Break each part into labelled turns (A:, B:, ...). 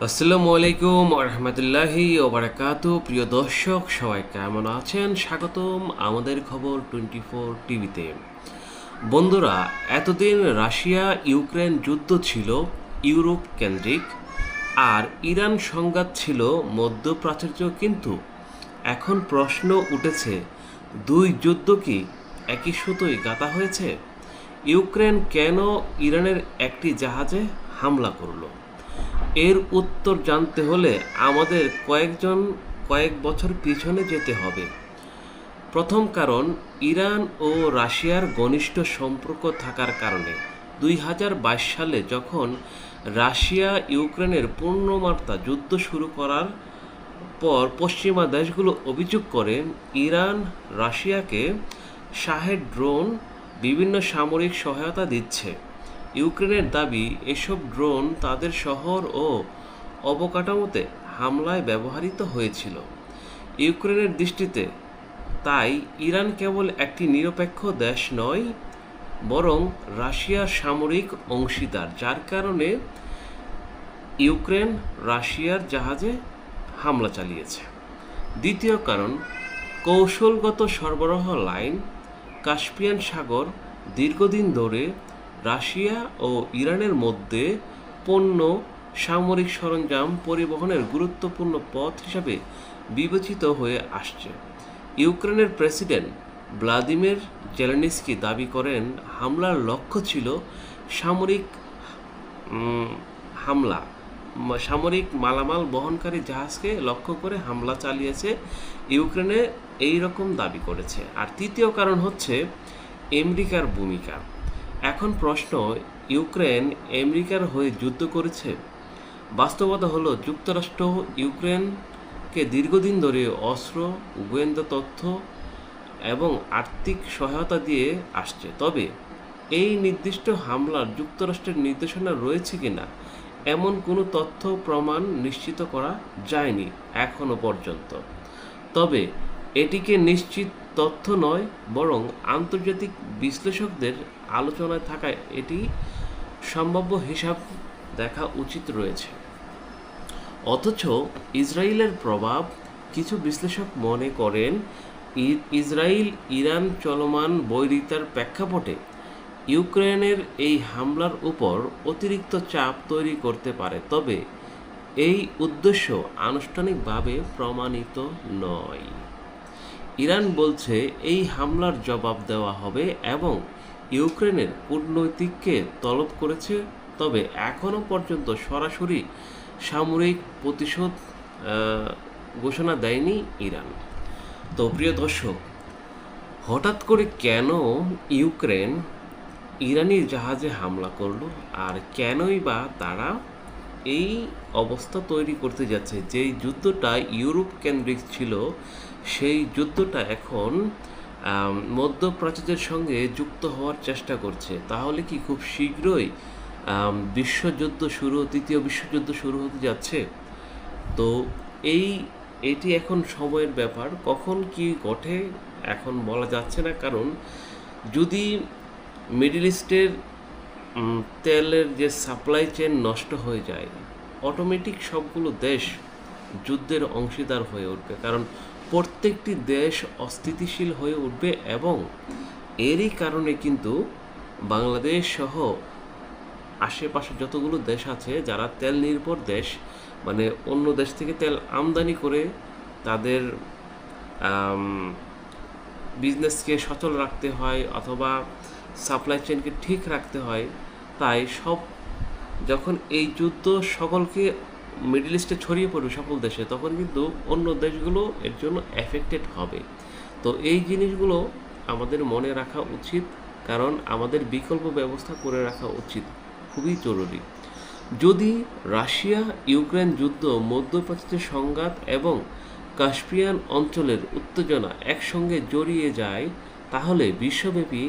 A: আসসালামু আলাইকুম রহমতুল্লাহি ওবারাকাতু। প্রিয় দর্শক, সবাই কেমন আছেন? স্বাগতম আমাদের খবর 24 টিভিতে। বন্ধুরা, এতদিন রাশিয়া ইউক্রেন যুদ্ধ ছিল ইউরোপ কেন্দ্রিক, আর ইরান সংঘাত ছিল মধ্যপ্রাচ্য। কিন্তু এখন প্রশ্ন উঠেছে, দুই যুদ্ধ কি একই সুতোয় গাঁথা হয়েছে? ইউক্রেন কেন ইরানের একটি জাহাজে হামলা করলো? এর উত্তর জানতে হলে আমাদের কয়েক বছর পিছনে যেতে হবে। প্রথম কারণ, ইরান ও রাশিয়ার ঘনিষ্ঠ সম্পর্ক থাকার কারণে 2022 সালে যখন রাশিয়া ইউক্রেনের পূর্ণমাত্রা যুদ্ধ শুরু করার পর পশ্চিমা দেশগুলো অভিযোগ করেন ইরান রাশিয়াকে শাহেদ ড্রোন বিভিন্ন সামরিক সহায়তা দিচ্ছে। ইউক্রেনের দাবি, এসব ড্রোন তাদের শহর ও অবকাঠামোতে হামলায় ব্যবহৃত হয়েছিল। ইউক্রেনের দৃষ্টিতে তাই ইরান কেবল একটি নিরপেক্ষ দেশ নয়, বরং রাশিয়ার সামরিক অংশীদার, যার কারণে ইউক্রেন রাশিয়ার জাহাজে হামলা চালিয়েছে। দ্বিতীয় কারণ, কৌশলগত সরবরাহ লাইন। কাস্পিয়ান সাগর দীর্ঘদিন ধরে রাশিয়া ও ইরানের মধ্যে পণ্য, সামরিক সরঞ্জাম পরিবহনের গুরুত্বপূর্ণ পথ হিসাবে বিবেচিত হয়ে আসছে। ইউক্রেনের প্রেসিডেন্ট ভ্লাদিমির জেলেনস্কি দাবি করেন, হামলার লক্ষ্য ছিল সামরিক হামলা সামরিক মালামাল বহনকারী জাহাজকে লক্ষ্য করে হামলা চালিয়েছে ইউক্রেনে, এই রকম দাবি করেছে। আর তৃতীয় কারণ হচ্ছে আমেরিকার ভূমিকা। এখন প্রশ্ন, ইউক্রেন আমেরিকার হয়ে যুদ্ধ করেছে? বাস্তবতা হলো, যুক্তরাষ্ট্র ইউক্রেনকে দীর্ঘদিন ধরে অস্ত্র, গোয়েন্দা তথ্য এবং আর্থিক সহায়তা দিয়ে আসছে। তবে এই নির্দিষ্ট হামলার যুক্তরাষ্ট্রের নির্দেশনা রয়েছে কিনা এমন কোনো তথ্য প্রমাণ নিশ্চিত করা যায়নি এখনো পর্যন্ত। তবে এটিকে নিশ্চিত তথ্য নয়, বরং আন্তর্জাতিক বিশ্লেষকদের আলোচনায় থাকায় এটি সম্ভাব্য হিসাব দেখা উচিত রয়েছে। অথচ ইসরায়েলের প্রভাব, কিছু বিশ্লেষক মনে করেন ইসরায়েল ইরান চলমান বৈরিতার প্রেক্ষাপটে ইউক্রেনের এই হামলার উপর অতিরিক্ত চাপ তৈরি করতে পারে। তবে এই উদ্দেশ্য আনুষ্ঠানিকভাবে প্রমাণিত নয়। ইরান বলছে এই হামলার জবাব দেওয়া হবে এবং ইউক্রেনের কূটনৈতিককে তলব করেছে, তবে এখনও পর্যন্ত সরাসরি সামরিক প্রতিশোধ ঘোষণা দেয়নি ইরান। তো প্রিয় দর্শক, হঠাৎ করে কেন ইউক্রেন ইরানি জাহাজে হামলা করলো, আর কেনই বা তারা এই অবস্থা তৈরি করতে যাচ্ছে? যেই যুদ্ধটা ইউরোপ কেন্দ্রিক ছিল, সেই যুদ্ধটা এখন মধ্যপ্রাচ্যের সঙ্গে যুক্ত হওয়ার চেষ্টা করছে। তাহলে কি খুব শীঘ্রই তৃতীয় বিশ্বযুদ্ধ শুরু হতে যাচ্ছে? তো এটি এখন সময়ের ব্যাপার, কখন কি ঘটে এখন বলা যাচ্ছে না। কারণ যদি মিডল ইস্টের তেলের যে সাপ্লাই চেন নষ্ট হয়ে যায়, অটোমেটিক সবগুলো দেশ যুদ্ধের অংশীদার হয়ে উঠবে। কারণ প্রত্যেকটি দেশ অস্থিতিশীল হয়ে উঠবে, এবং এরই কারণে কিন্তু বাংলাদেশ সহ আশেপাশে যতগুলো দেশ আছে যারা তেল নির্ভর দেশ, মানে অন্য দেশ থেকে তেল আমদানি করে তাদের বিজনেসকে সচল রাখতে হয় অথবা সাপ্লাই চেনকে ঠিক রাখতে হয়। তাই যখন এই যুদ্ধ সকলকে মিডল ইস্টে ছড়িয়ে পড়বে সকল দেশে, তখন কিন্তু অন্য দেশগুলো এর জন্য এফেক্টেড হবে। তো এই জিনিসগুলো আমাদের মনে রাখা উচিত, কারণ আমাদের বিকল্প ব্যবস্থা করে রাখা উচিত, খুবই জরুরি। যদি রাশিয়া ইউক্রেন যুদ্ধ, মধ্যপ্রাচ্যের সংঘাত এবং কাস্পিয়ান অঞ্চলের উত্তেজনা একসঙ্গে জড়িয়ে যায়, তাহলে বিশ্বব্যাপী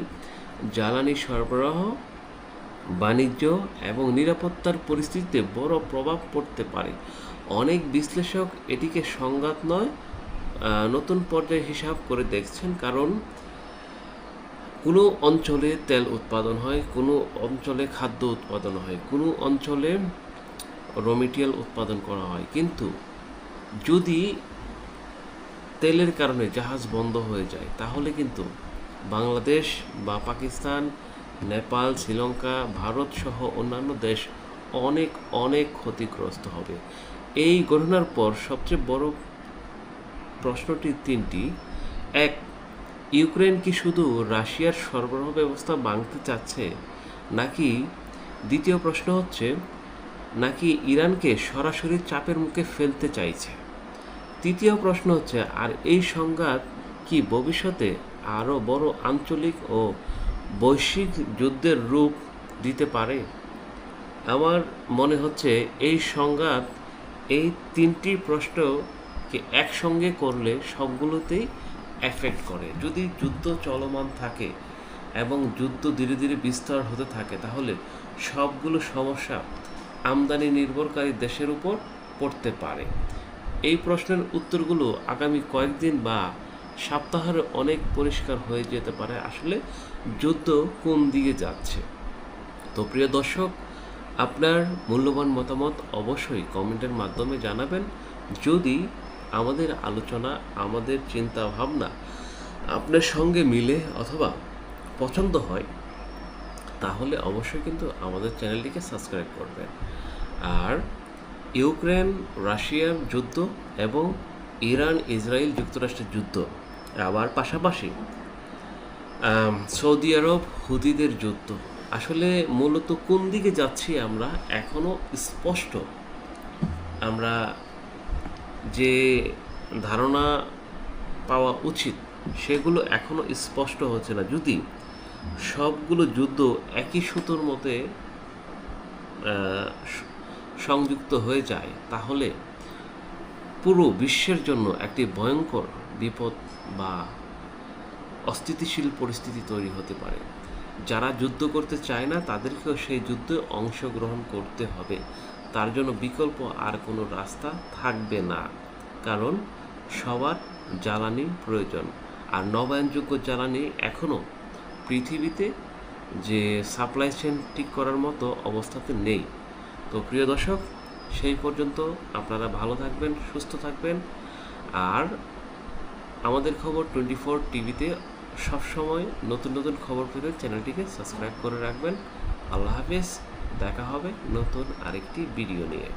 A: জ্বালানি সরবরাহ, বাণিজ্য এবং নিরাপত্তার পরিস্থিতিতে বড় প্রভাব পড়তে পারে। অনেক বিশ্লেষক এটিকে সংঘাত নয়, নতুন পর্যায়ে হিসাব করে দেখছেন। কারণ কোনো অঞ্চলে তেল উৎপাদন হয়, কোনো অঞ্চলে খাদ্য উৎপাদন হয়, কোনো অঞ্চলে র মেটেরিয়াল উৎপাদন করা হয়। কিন্তু যদি তেলের কারণে জাহাজ বন্ধ হয়ে যায় তাহলে কিন্তু বাংলাদেশ বা পাকিস্তান, নেপাল, শ্রীলঙ্কা, ভারত সহ অন্যান্য দেশ অনেক অনেক ক্ষতিগ্রস্ত হবে। এই ঘটনার পর সবচেয়ে বড় প্রশ্নটি তিনটি। এক, ইউক্রেন কি শুধু রাশিয়ার সরবরাহ ব্যবস্থা ভাঙতে চাচ্ছে, নাকি দ্বিতীয় প্রশ্ন হচ্ছে নাকি ইরানকে সরাসরি চাপের মুখে ফেলতে চাইছে। তৃতীয় প্রশ্ন হচ্ছে আর এই সংঘাত কি ভবিষ্যতে আরও বড় আঞ্চলিক ও বৈশ্বিক যুদ্ধের রূপ দিতে পারে। আমার মনে হচ্ছে এই সংঘাত এই তিনটি প্রশ্নকে একসঙ্গে করলে সবগুলোতেই এফেক্ট করে। যদি যুদ্ধ চলমান থাকে এবং যুদ্ধ ধীরে ধীরে বিস্তার হতে থাকে তাহলে সবগুলো সমস্যা আমদানি নির্ভরকারী দেশের উপর পড়তে পারে। এই প্রশ্নের উত্তরগুলো আগামী কয়েকদিন বা সপ্তাহের অনেক পরিষ্কার হয়ে যেতে পারে আসলে যুদ্ধ কোন দিকে যাচ্ছে। তো প্রিয় দর্শক, আপনার মূল্যবান মতামত অবশ্যই কমেন্টের মাধ্যমে জানাবেন। যদি আমাদের আলোচনা, আমাদের চিন্তা ভাবনা আপনার সঙ্গে মিলে অথবা পছন্দ হয় তাহলে অবশ্যই কিন্তু আমাদের চ্যানেলটিকে সাবস্ক্রাইব করবেন। আর ইউক্রেন রাশিয়ার যুদ্ধ এবং ইরান ইসরায়েল যুক্তরাষ্ট্রের যুদ্ধ, আবার পাশাপাশি সৌদি আরব হুদিদের যুদ্ধ, আসলে মূলত কোন দিকে যাচ্ছি আমরা এখনও স্পষ্ট আমরা যে ধারণা পাওয়া উচিত সেগুলো এখনও স্পষ্ট হচ্ছে না। যদি সবগুলো যুদ্ধ একই সুতোর মতে সংযুক্ত হয়ে যায় তাহলে পুরো বিশ্বের জন্য একটি ভয়ঙ্কর বিপদ বা অস্থিতিশীল পরিস্থিতি তৈরি হতে পারে। যারা যুদ্ধ করতে চায় না তাদেরকেও সেই যুদ্ধে অংশগ্রহণ করতে হবে। তার জন্য বিকল্প আর কোনো রাস্তা থাকবে না, কারণ সবার জ্বালানি প্রয়োজন। আর নবায়নযোগ্য জ্বালানি এখনও পৃথিবীতে যে সাপ্লাই চেইন ঠিক করার মতো অবস্থাতে নেই। তো প্রিয় দর্শক, সেই পর্যন্ত আপনারা ভালো থাকবেন, সুস্থ থাকবেন। আর আমাদের খবর 24 টিভিতে সবসময় নতুন নতুন খবর পেতে চ্যানেলটিকে সাবস্ক্রাইব করে রাখবেন। আল্লাহ হাফেজ, দেখা হবে নতুন আরেকটি ভিডিও নিয়ে।